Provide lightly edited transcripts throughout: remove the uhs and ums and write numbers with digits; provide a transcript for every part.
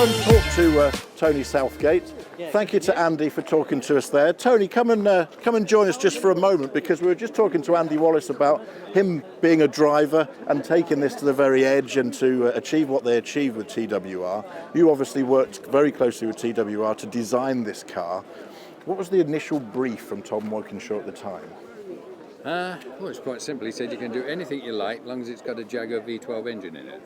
gone to talk to Tony Southgate. Thank you to Andy for talking to us there. Tony, come and join us just for a moment, because we were just talking to Andy Wallace about him being a driver and taking this to the very edge and to achieve what they achieved with TWR. You obviously worked very closely with TWR to design this car. What was the initial brief from Tom Wokinshaw at the time? Well, it's quite simple. He said you can do anything you like as long as it's got a Jaguar V12 engine in it.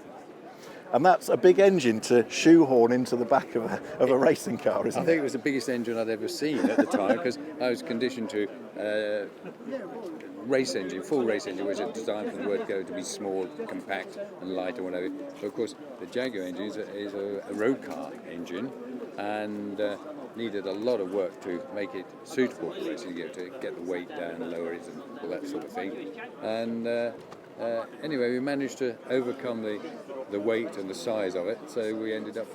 And that's a big engine to shoehorn into the back of a racing car, isn't it? I think it was the biggest engine I'd ever seen at the time, because I was conditioned to race engine, full race engine, which is designed from the word go to be small, compact and light and whatever. But of course, the Jaguar engine is a road car engine, and needed a lot of work to make it suitable for racing, to get the weight down, lower it, and all that sort of thing. And anyway, we managed to overcome the weight and the size of it, so we ended up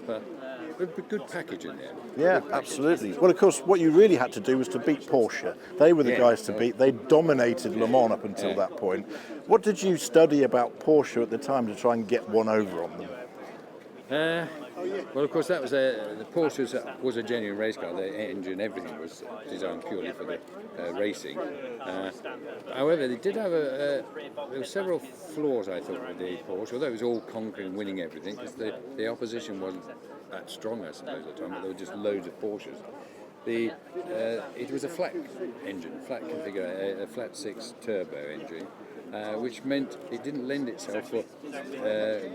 with a good package in there. Yeah, absolutely. Well, of course, what you really had to do was to beat Porsche. They were the guys to beat. They dominated Le Mans up until that point. What did you study about Porsche at the time to try and get one over on them? Well, of course, that was the Porsche was a genuine race car. The engine, everything was designed purely for the racing. However, they did have there were several flaws, I thought, with the Porsche. Although it was all conquering, winning everything, because the opposition wasn't that strong, I suppose, at the time. But there were just loads of Porsches. It was a flat engine, flat configure, a flat 6 turbo engine. Which meant it didn't lend itself for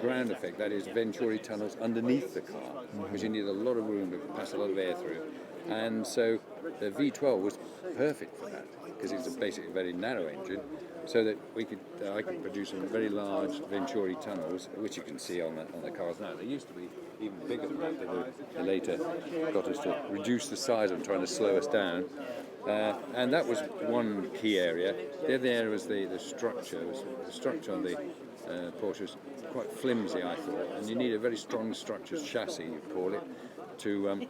ground effect, that is Venturi tunnels underneath the car, which you need a lot of room to pass a lot of air through. And so the V12 was perfect for that, because it was basically a very narrow engine, so that I could produce some very large Venturi tunnels, which you can see on the cars now. They used to be even bigger than that. They later got us to reduce the size of them, trying to slow us down. And that was one key area. The other area was the structure. The structure on the Porsche was quite flimsy, I thought, and you need a very strong structured chassis, you call it, to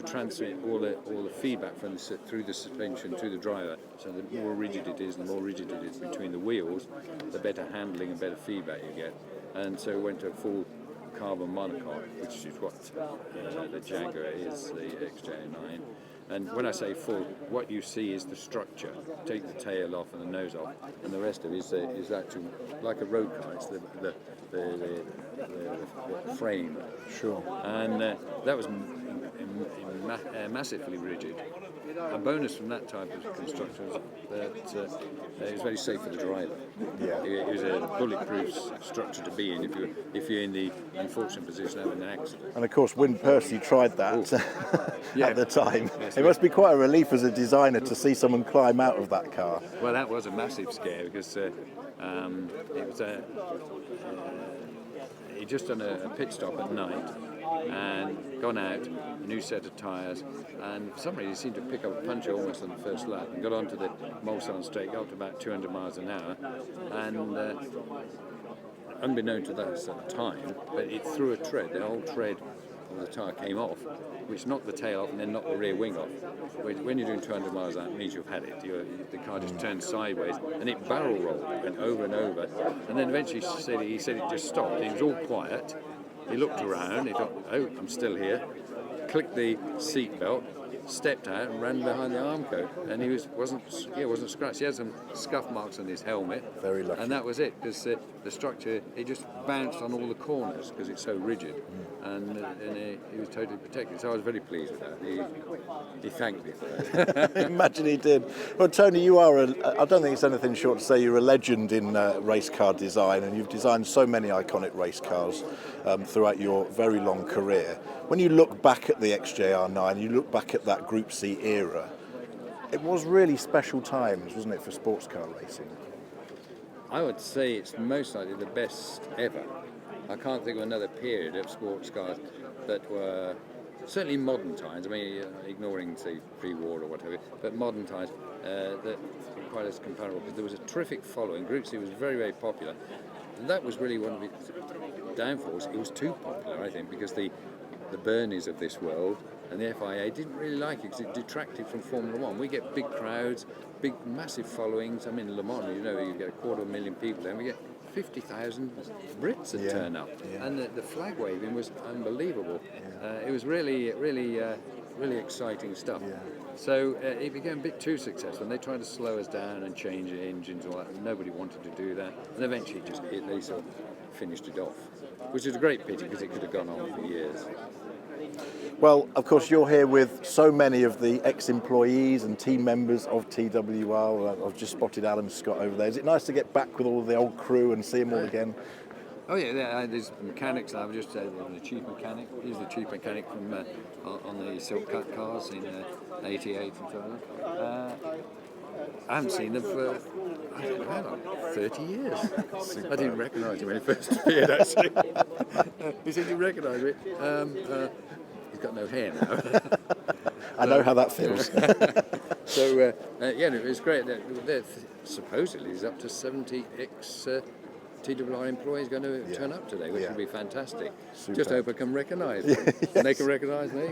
transmit all the feedback through the suspension to the driver. So the more rigid it is, between the wheels, the better handling and better feedback you get. And so we went to a full carbon monocoque, which is what the Jaguar is, the XJ9. And when I say full, what you see is the structure. Take the tail off and the nose off, and the rest of it is actually like a road car. It's the frame. Sure. And that was massively rigid. A bonus from that type of construction was that it was very safe for the driver. Yeah. It was a bulletproof structure to be in if you're in the unfortunate position of having an accident. And of course, Win Percy tried that at the time. Yes, it must be quite a relief as a designer to see someone climb out of that car. Well, that was a massive scare, because it was he'd just done a pit stop at night and gone out, a new set of tyres, and for some reason he seemed to pick up a puncher almost on the first lap and got onto the Mulsanne straight, got up to about 200 miles an hour, and unbeknown to us at the time, but it threw a tread. The whole tread of the tyre came off, which knocked the tail off and then knocked the rear wing off. When you're doing 200 miles an hour, it means you've had it. The car just turned sideways and it barrel rolled, went over and over, and then eventually he said it just stopped. It was all quiet. He looked around, he thought, oh, I'm still here, clicked the seat belt, stepped out and ran behind the arm coat, and he wasn't scratched. He had some scuff marks on his helmet. Very lucky. And that was it, because the structure, it just bounced on all the corners because it's so rigid, and he was totally protected. So I was very pleased with that. He thanked me for that. Imagine he did. Well, Tony, you are I don't think it's anything short to say you're a legend in race car design, and you've designed so many iconic race cars throughout your very long career. When you look back at the XJR9, you look back at that Group C era, it was really special times, wasn't it, for sports car racing? I would say it's most likely the best ever. I can't think of another period of sports cars that were, certainly modern times, I mean, ignoring, say, pre-war or whatever, but modern times, that were quite as comparable, because there was a terrific following. Group C was very, very popular. And that was really one of its downfalls. It was too popular, I think, because the Bernies of this world and the FIA didn't really like it, because it detracted from Formula One. We get big crowds, massive followings. I mean, Le Mans, you get 250,000 people there. We get 50,000 Brits had turned up, yeah. and the flag waving was unbelievable. It was really exciting stuff. Yeah. So it became a bit too successful, and they tried to slow us down and change the engines and all that. And nobody wanted to do that, and eventually they sort of finished it off, which is a great pity because it could have gone on for years. Well, of course, you're here with so many of the ex-employees and team members of TWR. I've just spotted Alan Scott over there. Is it nice to get back with all of the old crew and see them all again? Oh yeah, there's mechanics. I've just said the chief mechanic. He's the chief mechanic from on the silk cut cars in '88 and so on. I haven't seen them for I don't know, like 30 years. I didn't recognise him when he first appeared. Actually, he said, "You recognise me?" He's got no hair now. I know how that feels. So it was great. Supposedly, there's up to 70 TWR employees going to turn up today, which would be fantastic. Super. Just hope I can recognise them, and they can recognise me.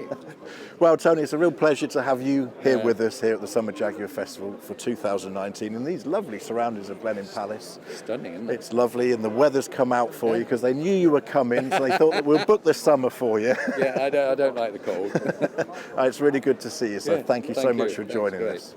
Well, Tony, it's a real pleasure to have you here with us here at the Summer Jaguar Festival for 2019 in these lovely surroundings of Blenheim Palace. Stunning, isn't it? It's lovely, and the weather's come out for you because they knew you were coming, so they thought that we'll book this summer for you. Yeah, I don't like the cold. It's really good to see you, so thank you so much for joining us.